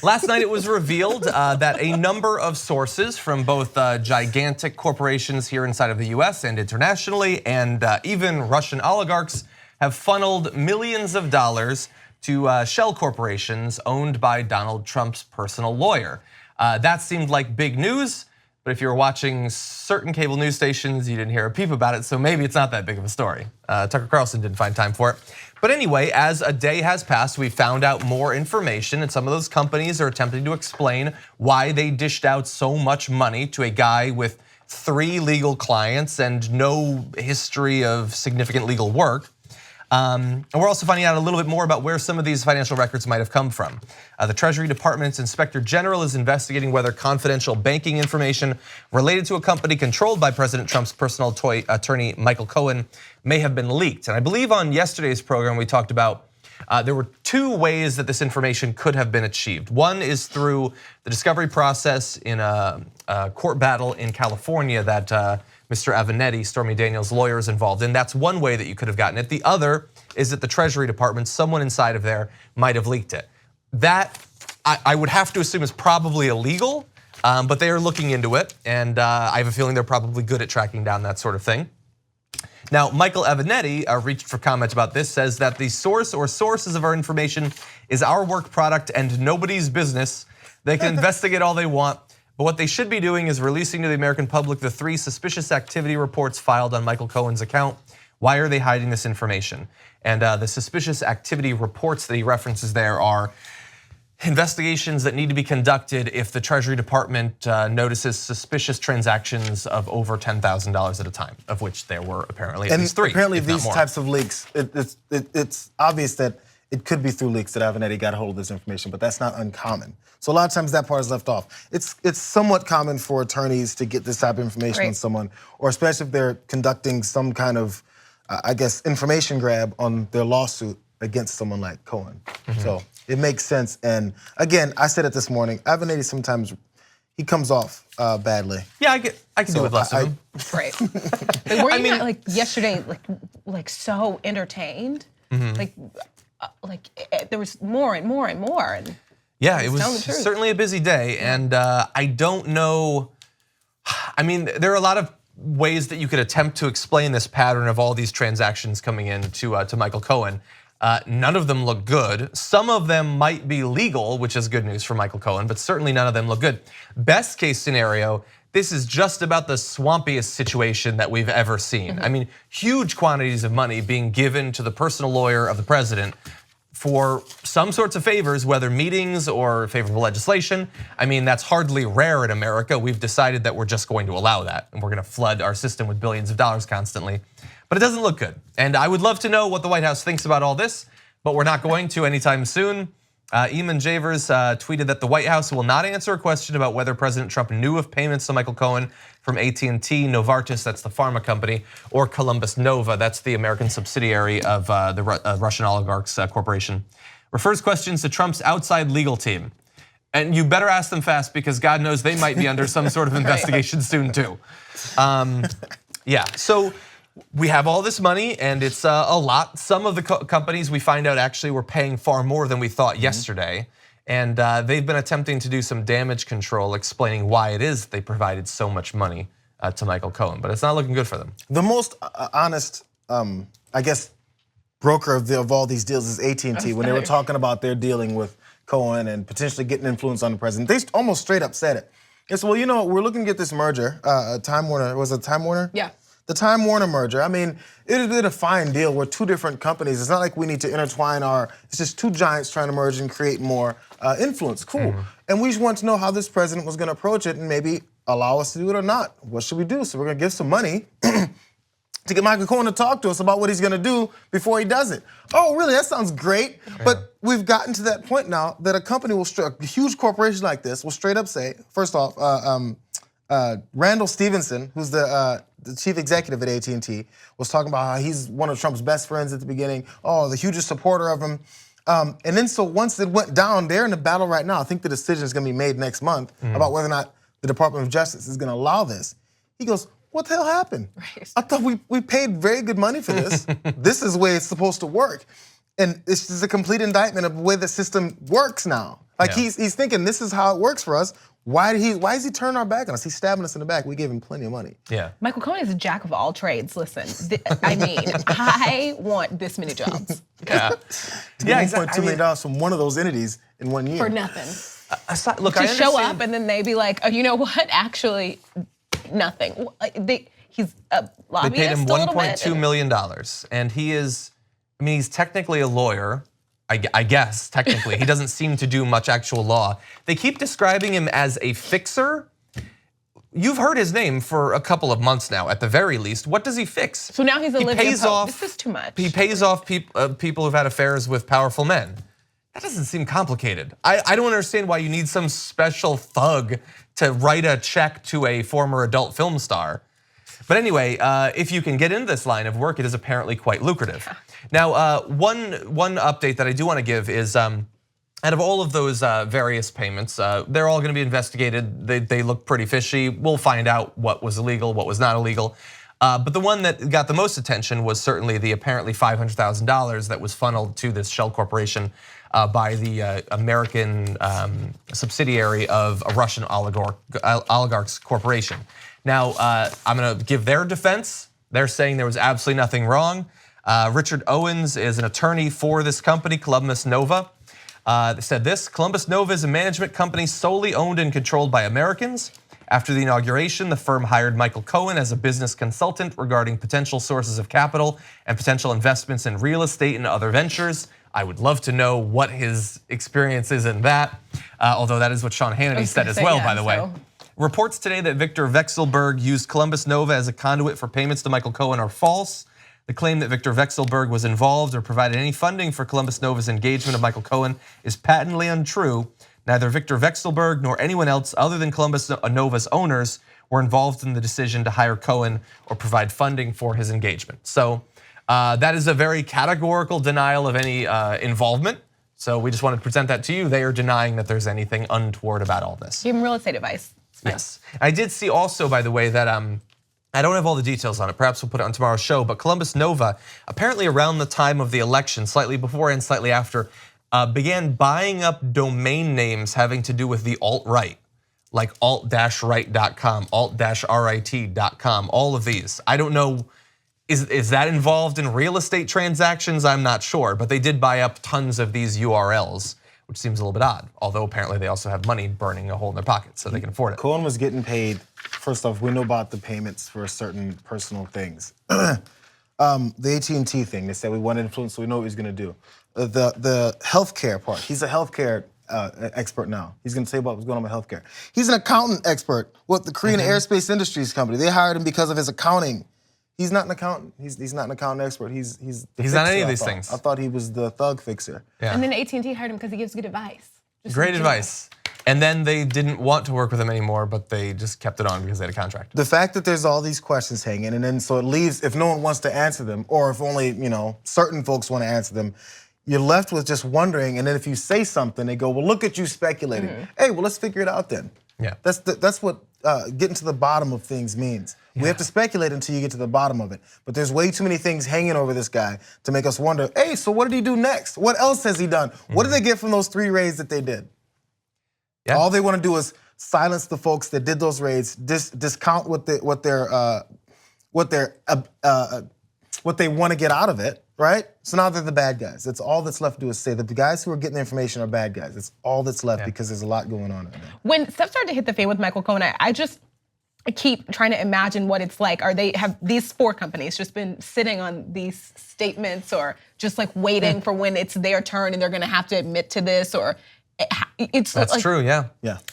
Last night it was revealed that a number of sources from both gigantic corporations here inside of the US and internationally, and even Russian oligarchs, have funneled millions of dollars to shell corporations owned by Donald Trump's personal lawyer. That seemed like big news, but if you were watching certain cable news stations, you didn't hear a peep about it, so maybe it's not that big of a story. Tucker Carlson didn't find time for it. But anyway, as a day has passed, we found out more information, and some of those companies are attempting to explain why they dished out so much money to a guy with 3 legal clients and no history of significant legal work. And we're also finding out a little bit more about where some of these financial records might have come from. The Treasury Department's Inspector General is investigating whether confidential banking information related to a company controlled by President Trump's personal attorney, Michael Cohen, may have been leaked. And I believe on yesterday's program we talked about there were 2 ways that this information could have been achieved. One is through the discovery process in a court battle in California that Mr. Avenatti, Stormy Daniels' lawyer, is involved in. That's one way that you could have gotten it. The other is that the Treasury Department, someone inside of there might have leaked it. That I would have to assume is probably illegal, but they are looking into it, and I have a feeling they're probably good at tracking down that sort of thing. Now, Michael Avenatti reached for comment about this, says that the source or sources of our information is our work product and nobody's business. They can investigate all they want, but what they should be doing is releasing to the American public the 3 suspicious activity reports filed on Michael Cohen's account. Why are they hiding this information? And the suspicious activity reports that he references there are investigations that need to be conducted if the Treasury Department notices suspicious transactions of over $10,000 at a time, of which there were apparently at least 3. Apparently these types of leaks, it's obvious that it could be through leaks that Avenatti got a hold of this information, but that's not uncommon. So a lot of times that part is left off. It's somewhat common for attorneys to get this type of information on someone, or especially if they're conducting some kind of, I guess, information grab on their lawsuit against someone like Cohen. So it makes sense. And again, I said it this morning, Avenatti sometimes, he comes off badly. Yeah, I can do with less of him. Right. But were you not, like yesterday, like so entertained? Like there was more and more and more. And yeah, it was certainly a busy day, and I don't know. I mean, there are a lot of ways that you could attempt to explain this pattern of all these transactions coming in to Michael Cohen. None of them look good. Some of them might be legal, which is good news for Michael Cohen, but certainly none of them look good. Best case scenario, this is just about the swampiest situation that we've ever seen. I mean, huge quantities of money being given to the personal lawyer of the president for some sorts of favors, whether meetings or favorable legislation. I mean, that's hardly rare in America. We've decided that we're just going to allow that, and we're going to flood our system with billions of dollars constantly. But it doesn't look good. And I would love to know what the White House thinks about all this, but we're not going to anytime soon. Eamon Javers tweeted that the White House will not answer a question about whether President Trump knew of payments to Michael Cohen from AT&T, Novartis, that's the pharma company, or Columbus Nova, that's the American subsidiary of the Russian oligarchs corporation. Refers questions to Trump's outside legal team. And you better ask them fast, because God knows they might be under some sort of investigation soon too. Yeah, so we have all this money, and it's a lot. Some of the companies we find out actually were paying far more than we thought yesterday. And they've been attempting to do some damage control, explaining why it is they provided so much money to Michael Cohen, but it's not looking good for them. The most honest, I guess, broker of all these deals is AT&T. When they were talking about their dealing with Cohen and potentially getting influence on the president, they almost straight up said it. They said, well, you know, we're looking to get this merger, Time Warner, was it Time Warner? Yeah. The Time Warner merger, I mean, it has been a fine deal. We're 2 different companies. It's not like we need to intertwine it's just 2 giants trying to merge and create more influence. Cool. And we just want to know how this president was going to approach it and maybe allow us to do it or not. What should we do? So we're going to give some money to get Michael Cohen to talk to us about what he's going to do before he does it. Oh, really? That sounds great. But we've gotten to that point now that a company will, a huge corporation like this will straight up say, first off, Randall Stevenson, who's the chief executive at AT&T, was talking about how he's one of Trump's best friends at the beginning, the hugest supporter of him. And then so once it went down, they're in the battle right now. I think the decision is going to be made next month about whether or not the Department of Justice is going to allow this. He goes, what the hell happened? Right. I thought we paid very good money for this. This is the way it's supposed to work. And this is a complete indictment of the way the system works now. Like he's thinking this is how it works for us. Why is he turning our back on us? He's stabbing us in the back. We gave him plenty of money. Yeah. Michael Cohen is a jack of all trades. Listen, I mean, I want this many jobs. Yeah. Yeah, $1.2 million from one of those entities in 1 year. For nothing. Look, To show up and then they be like, oh, you know what? Actually, nothing. He's a lobbyist. They paid him $1.2 $1.2 million, and he is, I mean, he's technically a lawyer. I guess, technically. He doesn't seem to do much actual law. They keep describing him as a fixer. You've heard his name for a couple of months now, at the very least. What does he fix? So now he's Olivia pays Pope. off, This is too much. He pays off people who've had affairs with powerful men. That doesn't seem complicated. I don't understand why you need some special thug to write a check to a former adult film star. But anyway, if you can get into this line of work, it is apparently quite lucrative. Now, one update that I do want to give is, out of all of those various payments, they're all going to be investigated. They look pretty fishy. We'll find out what was illegal, what was not illegal. But the one that got the most attention was certainly the apparently $500,000 that was funneled to this shell corporation by the American subsidiary of a Russian oligarch's corporation. Now, I'm gonna give their defense. They're saying there was absolutely nothing wrong. Richard Owens is an attorney for this company, Columbus Nova. They said this: Columbus Nova is a management company solely owned and controlled by Americans. After the inauguration, the firm hired Michael Cohen as a business consultant regarding potential sources of capital and potential investments in real estate and other ventures. I would love to know what his experience is in that, although that is what Sean Hannity said as well, by the way. Reports today that Victor Vekselberg used Columbus Nova as a conduit for payments to Michael Cohen are false. The claim that Victor Vekselberg was involved or provided any funding for Columbus Nova's engagement of Michael Cohen is patently untrue. Neither Victor Vekselberg nor anyone else other than Columbus Nova's owners were involved in the decision to hire Cohen or provide funding for his engagement. So that is a very categorical denial of any involvement. So we just wanted to present that to you. They are denying that there's anything untoward about all this. Give him real estate advice. Yes. I did see also, by the way, that I don't have all the details on it. Perhaps we'll put it on tomorrow's show. But Columbus Nova, apparently around the time of the election, slightly before and slightly after, began buying up domain names having to do with the alt-right, like alt-right.com, alt-rit.com, all of these. I don't know, is that involved in real estate transactions? I'm not sure, but they did buy up tons of these URLs, which seems a little bit odd. Although apparently they also have money burning a hole in their pockets, so they can afford it. Cohen was getting paid. First off, we know about the payments for certain personal things. The AT&T thing, they said we want influence, so we know what he's gonna do. The healthcare part, he's a healthcare expert now. He's gonna say about what's going on with healthcare. He's an accountant expert with the Korean Aerospace Industries company. They hired him because of his accounting. He's not an accountant. He's not an accountant expert. He's not any of these things. I thought he was the thug fixer. Yeah. And then AT&T hired him because he gives good advice. Great advice. And then they didn't want to work with him anymore, but they just kept it on because they had a contract. The fact that there's all these questions hanging, and then so it leaves, if no one wants to answer them, or if only certain folks want to answer them, you're left with just wondering. And then if you say something, they go, "Well, look at you speculating." Hey, well, let's figure it out then. Yeah. That's what getting to the bottom of things means. We have to speculate until you get to the bottom of it. But there's way too many things hanging over this guy to make us wonder, hey, so what did he do next? What else has he done? What did they get from those 3 raids that they did? Yeah. All they want to do is silence the folks that did those raids, discount what they want to get out of it, right? So now they're the bad guys. That's all that's left to do is say that the guys who are getting the information are bad guys. That's all that's left because there's a lot going on right now. When stuff started to hit the fan with Michael Cohen, I keep trying to imagine what it's like. Have these 4 companies just been sitting on these statements, or just like waiting for when it's their turn and they're going to have to admit to this, or that's like, true, yeah.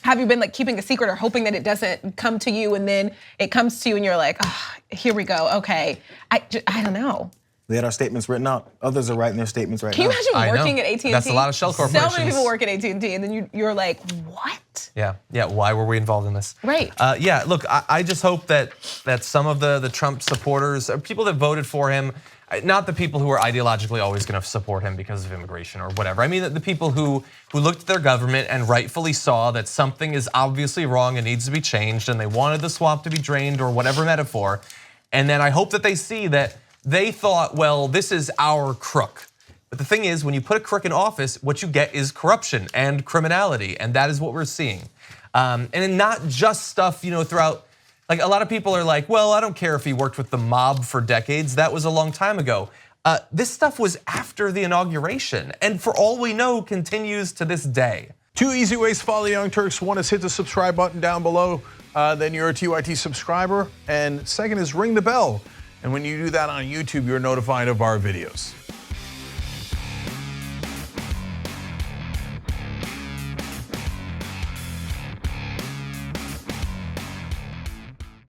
Have you been like keeping a secret or hoping that it doesn't come to you, and then it comes to you and you're like, oh, here we go, okay. I don't know. We had our statements written out. Others are writing their statements right now. Can you imagine working at AT&T? That's a lot of shell corporations. So many people work at AT&T, and then you're like, what? Yeah, why were we involved in this? Right. Yeah, look, I just hope that some of the Trump supporters, or people that voted for him, not the people who are ideologically always going to support him because of immigration or whatever. I mean, the people who looked at their government and rightfully saw that something is obviously wrong and needs to be changed, and they wanted the swamp to be drained, or whatever metaphor. And then I hope that they see that they thought, well, this is our crook. But the thing is, when you put a crook in office, what you get is corruption and criminality, and that is what we're seeing. And not just stuff, throughout, like a lot of people are like, well, I don't care if he worked with the mob for decades, that was a long time ago. This stuff was after the inauguration, and for all we know, continues to this day. 2 easy ways to follow the Young Turks. One is hit the subscribe button down below, then you're a TYT subscriber. And second is ring the bell. And when you do that on YouTube, you're notified of our videos.